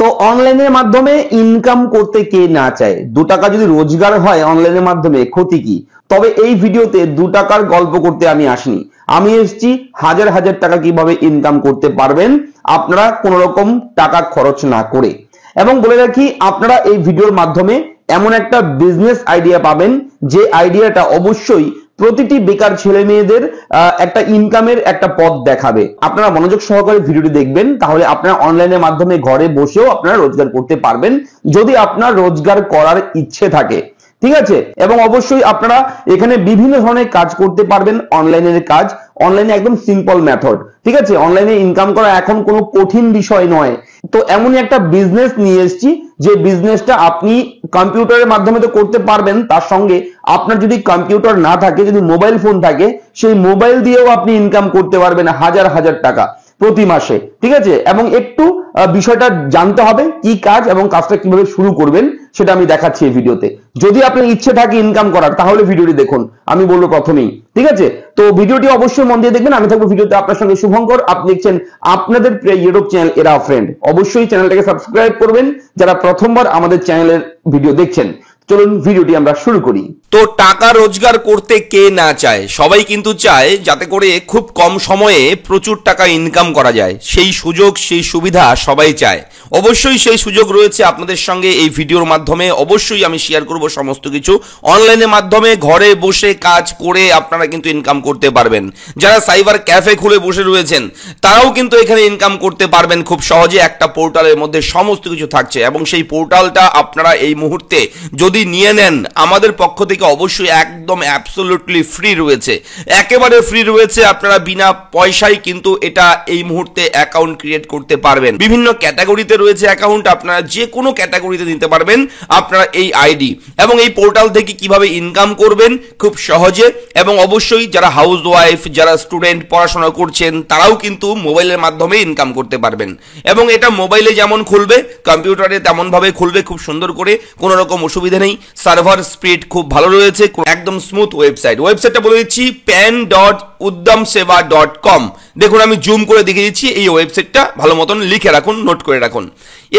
তো অনলাইনের মাধ্যমে ইনকাম করতে কে না চায়? 2 টাকা যদি রোজগার হয় অনলাইনের মাধ্যমে ক্ষতি কি? তবে এই ভিডিওতে 2 টাকার গল্প করতে আমি আসিনি, আমি এসেছি হাজার হাজার টাকা কিভাবে ইনকাম করতে পারবেন আপনারা কোনো রকম টাকা খরচ না করে। এবং বলে রাখি, আপনারা এই ভিডিওর মাধ্যমে এমন একটা বিজনেস আইডিয়া পাবেন যে আইডিয়াটা অবশ্যই প্রতিটি বেকার ছেলে মেয়েদের একটা ইনকামের একটা পথ দেখাবে। আপনারা মনোযোগ সহকারে ভিডিওটি দেখবেন, তাহলে আপনারা অনলাইনের মাধ্যমে ঘরে বসেও আপনারা রোজগার করতে পারবেন যদি আপনার রোজগার করার ইচ্ছে থাকে, ঠিক আছে। এবং অবশ্যই আপনারা এখানে বিভিন্ন ধরনের কাজ করতে পারবেন। অনলাইনের কাজ, অনলাইনে একদম সিম্পল মেথড, ঠিক আছে। অনলাইনে ইনকাম করা এখন কোনো কঠিন বিষয় নয়। তো এমনই একটা বিজনেস নিয়ে এসেছি যে বিজনেসটা আপনি কম্পিউটারের মাধ্যমে তো করতে পারবেন, তার সঙ্গে আপনার যদি কম্পিউটার না থাকে, যদি মোবাইল ফোন থাকে, সেই মোবাইল দিয়েও আপনি ইনকাম করতে পারবেন হাজার হাজার টাকা প্রতি মাসে, ঠিক আছে। এবং একটু বিষয়টা জানতে হবে কি কাজ এবং কাজটা কিভাবে শুরু করবেন সেটা আমি দেখাচ্ছি এই ভিডিওতে। যদি আপনার ইচ্ছে থাকে ইনকাম করার তাহলে ভিডিওটি দেখুন, আমি বলবো প্রথমেই, ঠিক আছে। তো ভিডিওটি অবশ্যই মন দিয়ে দেখবেন। আমি থাকবো ভিডিওতে আপনার সঙ্গে শুভঙ্কর। আপনি দেখছেন আপনাদের প্রিয় ইউটিউব চ্যানেল এরা ফ্রেন্ড। অবশ্যই চ্যানেলটাকে সাবস্ক্রাইব করবেন যারা প্রথমবার আমাদের চ্যানেলের ভিডিও দেখছেন। চলুন ভিডিওটি আমরা শুরু করি। তো টাকা রোজগার করতে কে না চায়? সবাই কিন্তু চায় যাতে করে খুব কম সময়ে প্রচুর টাকা ইনকাম করা যায়। সেই সুযোগ, সেই সুবিধা সবাই চায়। অবশ্যই সেই সুযোগ রয়েছে আপনাদের সঙ্গে এই ভিডিওর মাধ্যমে। অবশ্যই আমি শেয়ার করব সমস্ত কিছু। অনলাইনের মাধ্যমে ঘরে বসে কাজ করে আপনারা কিন্তু ইনকাম করতে পারবেন। যারা সাইবার ক্যাফে খুলে বসে রয়েছেন তারাও কিন্তু এখানে ইনকাম করতে পারবেন খুব সহজে। একটা পোর্টালের মধ্যে সমস্ত কিছু থাকছে এবং সেই পোর্টালটা আপনারা এই মুহূর্তে যদি নিয়ে নেন আমাদের পক্ষ থেকে অবশ্যই একদম অ্যাবসলিউটলি ফ্রি রয়েছে, একেবারে ফ্রি রয়েছে। আপনারা বিনা পয়সায় কিন্তু এটা এই মুহূর্তে অ্যাকাউন্ট ক্রিয়েট করতে পারবেন। বিভিন্ন ক্যাটাগরিতে রয়েছে অ্যাকাউন্ট, আপনারা যে কোনো ক্যাটাগরিতে নিতে পারবেন আপনারা এই আইডি। এবং এই পোর্টাল থেকে কিভাবে ইনকাম করবেন খুব সহজে। এবং অবশ্যই যারা হাউস ওয়াইফ, যারা স্টুডেন্ট পড়াশোনা করছেন তারাও কিন্তু মোবাইলের মাধ্যমে ইনকাম করতে পারবেন। এবং এটা মোবাইলে যেমন খুলবে কম্পিউটারে তেমন ভাবে খুলবে খুব সুন্দর করে, কোনো রকম অসুবিধা নেই। সার্ভার স্পিড খুব ভালো রয়েছে, একদম স্মুথ ওয়েবসাইট। ওয়েবসাইটটা বলে দিচ্ছি pan.uddamseva.com। দেখুন আমি জুম করে দেখিয়ে দিচ্ছি। এই ওয়েবসাইটটা ভালো মতন লিখে রাখুন, নোট করে রাখুন।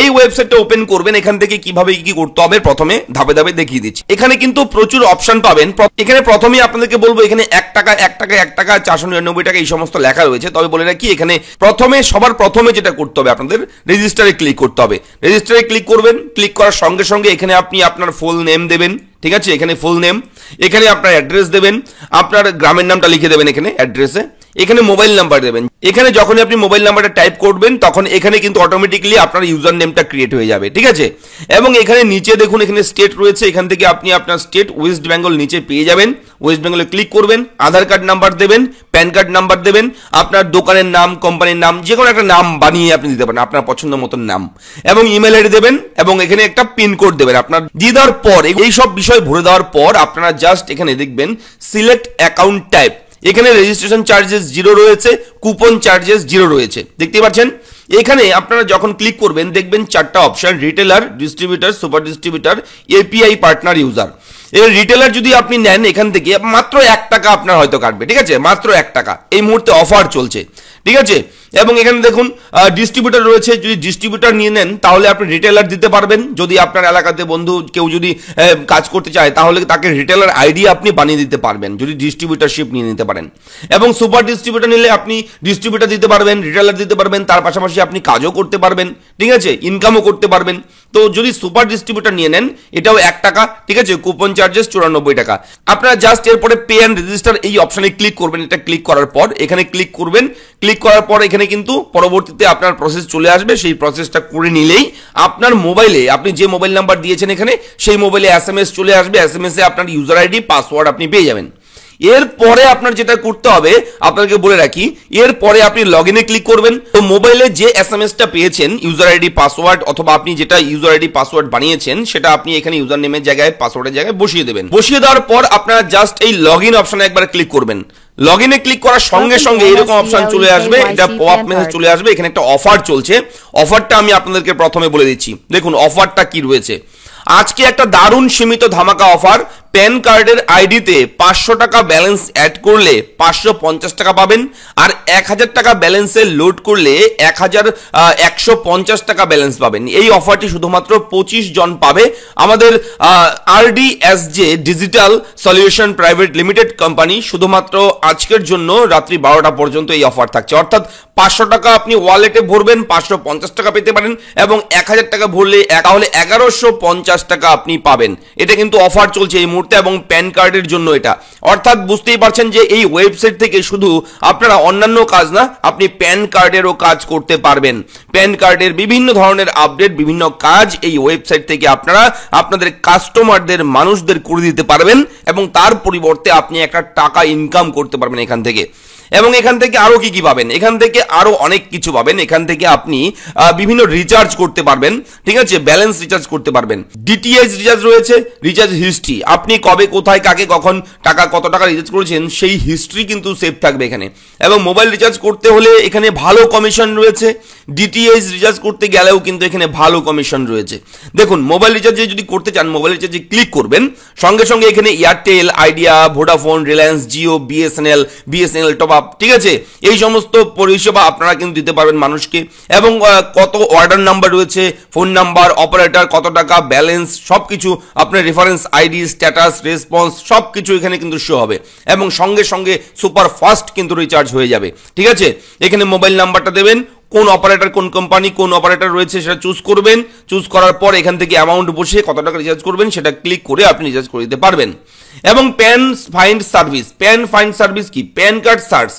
এই ওয়েবসাইটটা ওপেন করবেন। এখান থেকে কিভাবে কি করতে হবে প্রথমে ধাপে ধাপে দেখিয়ে দিচ্ছি। এখানে কিন্তু প্রচুর অপশন পাবেন। এখানে প্রথমেই আপনাদেরকে বলবো এখানে 1 টাকা 1 টাকা 1 টাকা 499 টাকা এই সমস্ত লেখা রয়েছে। তবে বলে রাখি এখানে সবার প্রথমে যেটা করতে হবে আপনাদের রেজিস্টারে ক্লিক করতে হবে। রেজিস্টারে ক্লিক করবেন। ক্লিক করার সঙ্গে সঙ্গে এখানে আপনি আপনার ফুল নেম দেবেন, ঠিক আছে। এখানে ফুল নেম, এখানে আপনার অ্যাড্রেস দেবেন, আপনার গ্রামের নামটা লিখে দেবেন এখানে অ্যাড্রেসে। এখানে মোবাইল নাম্বার দেবেন। এখানে যখনই আপনি মোবাইল নাম্বারটা টাইপ করবেন তখন এখানে কিন্তু অটোমেটিক্যালি আপনার ইউজার নেমটা ক্রিয়েট হয়ে যাবে, ঠিক আছে। এবং এখানে নিচে দেখুন এখানে স্টেট রয়েছে। এখান থেকে আপনি আপনার স্টেট ওয়েস্ট বেঙ্গল নিচে পেয়ে যাবেন। ওয়েস্ট বেঙ্গলে ক্লিক করবেন, আধার কার্ড নাম্বার দেবেন, প্যান কার্ড নাম্বার দেবেন, আপনার দোকানের নাম, কোম্পানির নাম, যে কোনো একটা নাম বানিয়ে আপনি দিতে পারেন আপনার পছন্দ মতন নাম। এবং ইমেল আইডি দেবেন এবং এখানে একটা পিন কোড দেবেন। আপনার দিয়ে দেওয়ার পর এই সব বিষয় ভরে দেওয়ার পর আপনারা জাস্ট এখানে দেখবেন সিলেক্ট অ্যাকাউন্ট টাইপ। এখানে রেজিস্ট্রেশন চার্জেস 0 রয়েছে, কুপন চার্জেস 0 রয়েছে, দেখতে পাচ্ছেন। এখানে আপনারা যখন ক্লিক করবেন দেখবেন 4টা option, retailer, distributor, super distributor, API partner, user. এর রিটেলার যদি আপনি নেন এখান থেকে মাত্র 1 টাকা আপনার হয়তো কাটবে, ঠিক আছে। মাত্র 1 টাকা এই মুহূর্তে অফার চলছে, ঠিক আছে। এবং এখানে দেখুন ডিস্ট্রিবিউটার রয়েছে। যদি ডিস্ট্রিবিউটার নিয়ে নেন তাহলে আপনি রিটেলার দিতে পারবেন। যদি আপনার এলাকাতে বন্ধু কেউ যদি কাজ করতে চায় তাহলে তাকে রিটেলার আইডি আপনি বানিয়ে দিতে পারবেন যদি ডিস্ট্রিবিউটারশিপ নিয়ে নিতে পারেন। এবং সুপার ডিস্ট্রিবিউটার নিলে আপনি ডিস্ট্রিবিউটার দিতে পারবেন, রিটেলার দিতে পারবেন, তার পাশাপাশি আপনি কাজও করতে পারবেন, ঠিক আছে, ইনকামও করতে পারবেন। তো যদি সুপার ডিস্ট্রিবিউটার নিয়ে নেন এটাও 1 টাকা, ঠিক আছে, কুপন চার্জেস 94 টাকা। আপনারা জাস্ট এরপরে পে অ্যান্ড রেজিস্টার এই অপশনে ক্লিক করবেন। এটা ক্লিক করার পর এখানে ক্লিক করবেন। ক্লিক করার পর এখানে কিন্তু পরবর্তীতে আপনার প্রসেস চলে আসবে। সেই প্রসেসটা করে নিলেই আপনার মোবাইলে আপনি যে মোবাইল নাম্বার দিয়েছেন এখানে সেই মোবাইলে SMS চলে আসবে। SMS এ আপনার ইউজার আইডি, পাসওয়ার্ড আপনি পেয়ে যাবেন। এরপরে আপনার যেটা করতে হবে আপনাকে বলে রাখি, এরপরে আপনি লগইনে ক্লিক করবেন। তো মোবাইলে যে এসএমএসটা পেয়েছেন ইউজার আইডি পাসওয়ার্ড অথবা আপনি যেটা ইউজার আইডি পাসওয়ার্ড বানিয়েছেন সেটা আপনি এখানে ইউজার নেমের জায়গায় পাসওয়ার্ডের জায়গায় বসিয়ে দেবেন। বসিয়ে দেওয়ার পর আপনারা জাস্ট এই লগইন অপশনে একবার ক্লিক করবেন। লগ ইনে ক্লিক করার সঙ্গে সঙ্গে এরকম অপশন চলে আসবে, এটা পপআপ মেসেজ চলে আসবে। এখানে একটা অফার চলছে, অফারটা আমি আপনাদেরকে প্রথমে বলে দিচ্ছি। দেখুন অফারটা কি রয়েছে। আজকে একটা দারুণ সীমিত ধামাকা অফার। প্যান কার্ডের আইডিতে 500 টাকা ব্যালেন্স অ্যাড করলে 550 টাকা পাবেন, আর 1000 টাকা ব্যালেন্সে লোড করলে 1150 টাকা ব্যালেন্স পাবেন। এই অফারটি শুধুমাত্র 25 জন পাবে। আমাদের RDSJ digital solution private limited company শুধুমাত্র আজকের জন্য রাত্রি 12টা পর্যন্ত এই অফার থাকছে। অর্থাৎ 500 টাকা আপনি ওয়ালেটে ভরবেন, 550 টাকা পেতে পারেন, এবং 1000 টাকা ভরলে তাহলে 1150 টাকা আপনি পাবেন। এটা কিন্তু অফার চলছে এই মুহূর্তে, এবং প্যান কার্ডের জন্য এটা। অর্থাৎ বুঝতেই পারছেন যে এই ওয়েবসাইট থেকে শুধু আপনারা অন্যান্য কাজ না, আপনি প্যান কার্ডেরও কাজ করতে পারবেন। প্যান কার্ডের বিভিন্ন ধরনের আপডেট, বিভিন্ন কাজ এই ওয়েবসাইট থেকে আপনারা আপনাদের কাস্টমারদের, মানুষদের করে দিতে পারবেন, এবং তার পরিবর্তে আপনি একটা টাকা ইনকাম করতে পারবেন এখান থেকে। এবং এখান থেকে আরো কি কি পাবেন, এখান থেকে আরো অনেক কিছু পাবেন। এখান থেকে আপনি বিভিন্ন রিচার্জ করতে পারবেন, ঠিক আছে, ব্যালেন্স রিচার্জ করতে পারবেন। ডিটিএইচ রিচার্জ রয়েছে, রিচার্জ হিস্ট্রি, আপনি কবে কোথায় কাকে কখন টাকা কত টাকা রিচার্জ করেছেন সেই হিস্ট্রি কিন্তু সেভ থাকবে এখানে। এবং মোবাইল রিচার্জ করতে হলে এখানে ভালো কমিশন রয়েছে। ডিটিএইচ রিচার্জ করতে গেলেও কিন্তু এখানে ভালো কমিশন রয়েছে। দেখুন মোবাইল রিচার্জে যদি করতে চান, মোবাইল রিচার্জে ক্লিক করবেন, সঙ্গে সঙ্গে এখানে Airtel, idea, Vodafone, Reliance Jio, BSNL top up, ঠিক আছে, এই সমস্ত পরিষেবা আপনারা কিন্তু দিতে পারবেন মানুষকে। এবং কত অর্ডার নাম্বার রয়েছে, ফোন নাম্বার, অপারেটর, কত টাকা ব্যালেন্স, সবকিছু আপনার রেফারেন্স আইডি, স্ট্যাটাস, রেসপন্স সবকিছু এখানে কিন্তু শো হবে, এবং সঙ্গে সঙ্গে সুপার ফাস্ট কিন্তু রিচার্জ হয়ে যাবে, ঠিক আছে। এখানে মোবাইল নাম্বারটা দেবেন, কোন অপারেটর, কোন কোম্পানি, কোন অপারেটর রয়েছে সেটা চুজ করবেন। চুজ করার পর এখান থেকে অ্যামাউন্ট বসে কত টাকা রিচার্জ করবেন সেটা ক্লিক করে আপনি রিচার্জ করে দিতে পারবেন। এবং pan find service, pan find service কি, প্যান কার্ড সার্চ,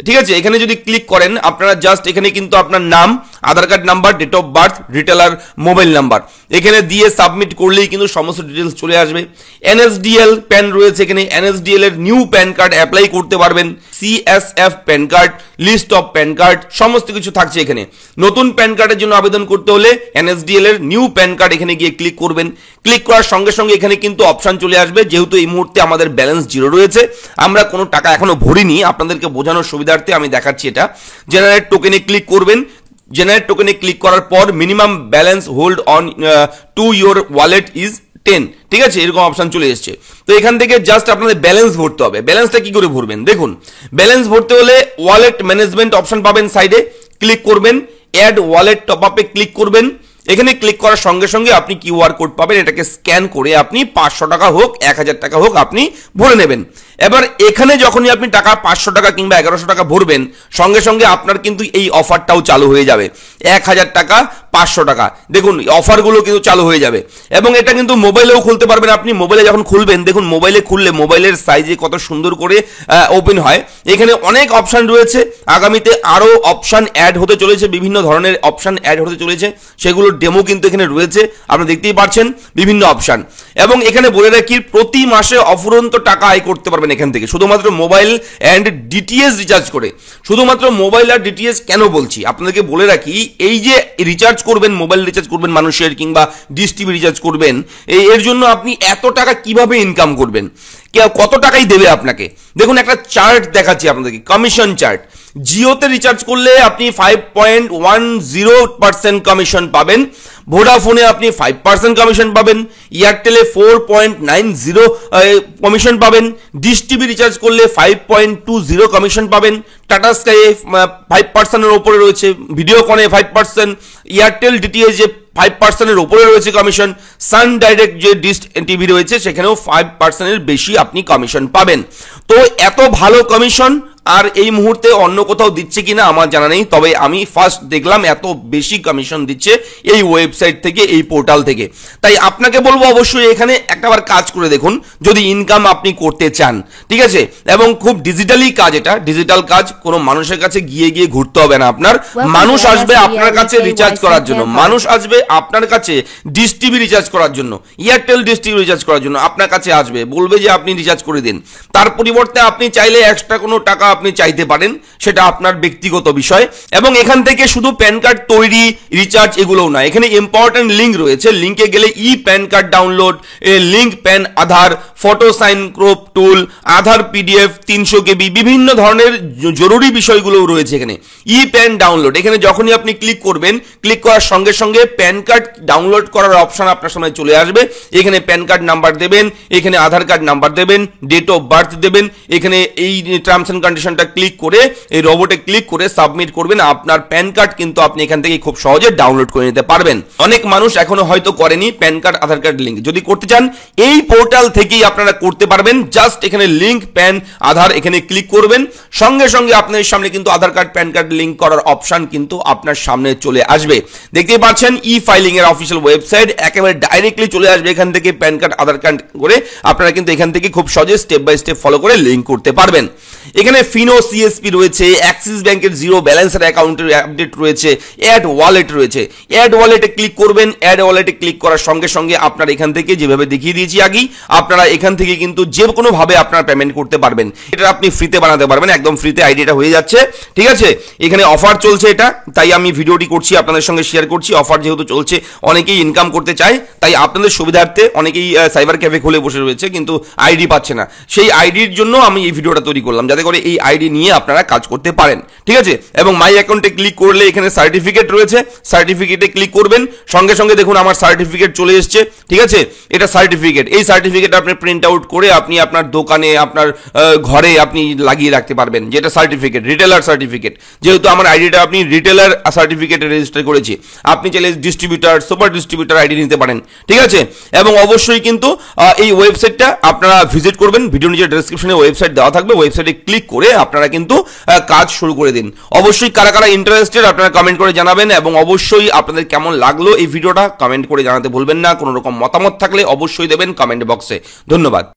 ঠিক আছে। এখানে যদি ক্লিক করেন আপনারা জাস্ট এখানে কিন্তু আপনার নাম, Aadhaar card number, date of birth, retailer mobile number এখানে দিয়ে সাবমিট করলেই কিন্তু সমস্ত ডিটেলস চলে আসবে। NSDL প্যান রয়েছে এখানে, NSDL এর নিউ প্যান কার্ড অ্যাপ্লাই করতে পারবেন। CSF pan card, list of pan card, সমস্ত কিছু থাকছে এখানে। নতুন প্যান কার্ডের জন্য আবেদন করতে হলে NSDL এর নিউ প্যান কার্ড এখানে গিয়ে ক্লিক করবেন। ক্লিক করার সঙ্গে সঙ্গে এখানে কিন্তু অপশন চলে আসবে। যেহেতু এই মুহূর্তে আমাদের ব্যালেন্স জিরো রয়েছে, আমরা কোনো টাকা এখনো ভরিনি, আপনাদেরকে বোঝানোর সুবিধার্থে আমি দেখাচ্ছি এটা। জেনারেট টোকেনে ক্লিক করবেন। জেনারেট টোকেনে ক্লিক করার পর minimum balance hold on to your wallet is 10, ঠিক আছে, এরকম অপশন চলে এসছে। তো এখান থেকে জাস্ট আপনাদের ব্যালেন্স ভরতে হবে। ব্যালেন্সটা কি করে ভরবেন দেখুন। ব্যালেন্স ভরতে হলে ওয়ালেট ম্যানেজমেন্ট অপশন পাবেন সাইডে, ক্লিক করবেন, অ্যাড ওয়ালেট টপ আপে ক্লিক করবেন। এখানে ক্লিক করার সঙ্গে সঙ্গে আপনি কিউআর কোড পাবেন, এটাকে স্ক্যান করে আপনি 500 টাকা হোক 1000 টাকা হোক আপনি ভরে নেবেন। এবার এখানে যখনই আপনি টাকা 500 টাকা কিংবা 1100 টাকা ভরবেন, সঙ্গে সঙ্গে আপনার কিন্তু এই অফারটাও চালু হয়ে যাবে। 1000 টাকা, 500 টাকা, দেখুন অফারগুলো কিন্তু চালু হয়ে যাবে। এবং এটা কিন্তু মোবাইলেও খুলতে পারবেন আপনি। মোবাইলে যখন খুলবেন, দেখুন মোবাইলে খুললে মোবাইলের সাইজে কত সুন্দর করে ওপেন হয়। এখানে অনেক অপশন রয়েছে, আগামীতে আরো অপশন অ্যাড হতে চলেছে, বিভিন্ন ধরনের অপশন অ্যাড হতে চলেছে, সেগুলো ডেমো কিন্তু এখানে রয়েছে, আপনি দেখতেই পাচ্ছেন বিভিন্ন অপশন। এবং এখানে বলে রাখি, প্রতি মাসে অফুরন্ত টাকা আয় করতে পারবেন এখান থেকে, শুধুমাত্র মোবাইল অ্যান্ড ডিটিএস রিচার্জ করে। শুধুমাত্র মোবাইল আর ডিটিএস কেন বলছি আপনাদেরকে বলে রাখি, এই যে রিচার্জ করবেন, মোবাইল রিচার্জ করবেন মানুষের, কিংবা ডিশ টিভি রিচার্জ করবেন, এর জন্য আপনি এত টাকা কিভাবে ইনকাম করবেন, কত টাকাই দেবে আপনাকে। দেখুন একটা চার্ট দেখাচ্ছি আপনাদেরকে, কমিশন চার্ট। জিওতে রিচার্জ করলে আপনি 5.10% কমিশন পাবেন, ভোডাফোনে আপনি 5% কমিশন পাবেন, এয়ারটেলে 4.90 কমিশন পাবেন, ডিশ টিভি রিচার্জ করলে 5.20 কমিশন পাবেন, টাটা স্কাইয়ে 5%-এর ওপরে রয়েছে, ভিডিওকনে 5%, এয়ারটেল ডিটিএইচ যে 5%-এর ওপরে রয়েছে কমিশন, সান ডাইরেক্ট যে ডিশ টিভি রয়েছে সেখানেও 5%-এর বেশি আপনি কমিশন পাবেন। তো এত ভালো কমিশন আর এই মুহূর্তে অন্য কোথাও দিচ্ছে কিনা আমার জানা নেই, তবে আমি ফার্স্ট দেখলাম এত বেশি কমিশন দিচ্ছে এই ওয়েবসাইট থেকে, এই পোর্টাল থেকে। তাই আপনাকে বলবো অবশ্যই এখানে একটাবার কাজ করে দেখুন যদি ইনকাম আপনি করতে চান, ঠিক আছে। এবং খুব ডিজিটালি কাজ, এটা ডিজিটাল কাজ, কোনো মানুষের কাছে গিয়ে গিয়ে ঘুরতে হবে না আপনার। মানুষ আসবে আপনার কাছে রিচার্জ করার জন্য, মানুষ আসবে আপনার কাছে ডিশ টিভি রিচার্জ করার জন্য, এয়ারটেল ডিশ টিভি রিচার্জ করার জন্য আপনার কাছে আসবে, বলবে যে আপনি রিচার্জ করে দিন। তার পরিবর্তে আপনি চাইলে এক্সট্রা কোনো টাকা আপনি চাইতে পারেন, সেটা আপনার ব্যক্তিগত বিষয়। এবং এখান থেকে শুধু প্যান কার্ড তৈরি, রিচার্জ এগুলোও না, এখানে ইম্পর্টেন্ট লিঙ্ক রয়েছে। লিঙ্কে গেলে e PAN card download, link PAN Aadhaar, photo sign crop tool, Aadhaar PDF 300 KB, বিভিন্ন ধরনের জরুরি বিষয়গুলো রয়েছে এখানে। ই প্যান ডাউনলোড, এখানে যখনই আপনি ক্লিক করবেন, ক্লিক করার সঙ্গে সঙ্গে প্যান কার্ড ডাউনলোড করার অপশন আপনার সামনে চলে আসবে। এখানে প্যান কার্ড নাম্বার দেবেন, এখানে আধার কার্ড নাম্বার দেবেন, ডেট অফ বার্থ দেবেন, এখানে এই টার্মস এন্ড কন্ডিশনটা ক্লিক করে এই রোবটে ক্লিক করে সাবমিট করবেন। আপনার প্যান কার্ড কিন্তু আপনি এখান থেকে খুব সহজে ডাউনলোড করে নিতে পারবেন। অনেক মানুষ এখনো হয়তো করেনি প্যান কার্ড আধার কার্ড লিঙ্ক, যদি করতে চান এই পোর্টাল থেকেই আপনারা করতে পারবেন। জাস্ট এখানে লিঙ্ক প্যান আধার এখানে ক্লিক করবেন, সঙ্গে সঙ্গে আপনার সামনে কিন্তু আধার কার্ড প্যান কার্ড লিঙ্ক করার অপশন কিন্তু আপনার সামনে চলে আসবে। দেখতেই পাচ্ছেন ই ফাইলিং এর অফিসিয়াল ওয়েবসাইট, একেবারে ডাইরেক্টলি চলে আসবে এখান থেকে প্যান কার্ড আধার কার্ড করে আপনারা কিন্তু এখান থেকে খুব সহজে স্টেপ বাই স্টেপ ফলো করে লিঙ্ক করতে পারবেন। এখানে ফিনো সিএসপি রয়েছে, অ্যাক্সিস ব্যাংকের জিরো ব্যালেন্সের অ্যাকাউন্টের আপডেট রয়েছে, অ্যাড ওয়ালেট রয়েছে। অ্যাড ওয়ালেটে ক্লিক করবেন, অ্যাড ওয়ালেটে ক্লিক করার সঙ্গে সঙ্গে আপনার এখান থেকে যেভাবে দেখিয়ে দিয়েছি আগেই, আপনারা এখান থেকে কিন্তু যে কোনো ভাবে আপনারা পেমেন্ট করতে পারবেন। এটা আপনি ফ্রিতে বানাতে পারবেন, একদম ফ্রিতে আইডিটা হয়ে যাচ্ছে, ঠিক আছে। এখানে অফার চলছে, এটা তাই আমি ভিডিওটি করছি, আপনাদের সঙ্গে শেয়ার করছি। অফার যেহেতু চলছে, অনেকেই ইনকাম করতে চায়, তাই আপনাদের সুবিধার্থে অনেকেই সাইবার ক্যাফে খুলে বসে রয়েছে কিন্তু আইডি পাচ্ছে না। সেই আইডির জন্য আমি এই ভিডিওটা তৈরি করলাম, যাতে করে এই আইডি নিয়ে আপনারা কাজ করতে পারেন, ঠিক আছে। এবং মাই অ্যাকাউন্টে ক্লিক করলে এখানে সার্টিফিকেট রয়েছে, সার্টিফিকেটে ক্লিক করবেন, সঙ্গে সঙ্গে দেখুন আমার সার্টিফিকেট চলে এসছে, ঠিক আছে। এটা সার্টিফিকেট, এই সার্টিফিকেট আপনি প্রিন্ট আউট করে আপনি আপনার দোকানে, আপনার ঘরে আপনি লাগিয়ে রাখতে পারবেন, যেটা সার্টিফিকেট, রিটেলার সার্টিফিকেট। যেহেতু আমার আইডিটা আপনি রিটেলার সার্টিফিকেটে রেজিস্টার করেছি, আপনি চাইলে ডিস্ট্রিবিউটার, সুপার ডিস্ট্রিবিউটার আইডি নিতে পারেন, ঠিক আছে। এবং অবশ্যই কিন্তু এই ওয়েবসাইটটা আপনারা ভিজিট করবেন, ভিডিও নিচে ডেসক্রিপশনে ওয়েবসাইট দেওয়া থাকবে, ওয়েবসাইটে ক্লিক করে আপনারা কিন্তু কাজ শুরু করে দিন। অবশ্যই কারা কারা ইন্টারেস্টেড আপনারা কমেন্ট করে জানাবেন, এবং অবশ্যই আপনাদের কেমন লাগলো এই ভিডিওটা কমেন্ট করে জানাতে ভুলবেন না। কোনো রকম মতামত থাকলে অবশ্যই দেবেন কমেন্ট বক্সে। ধন্যবাদ।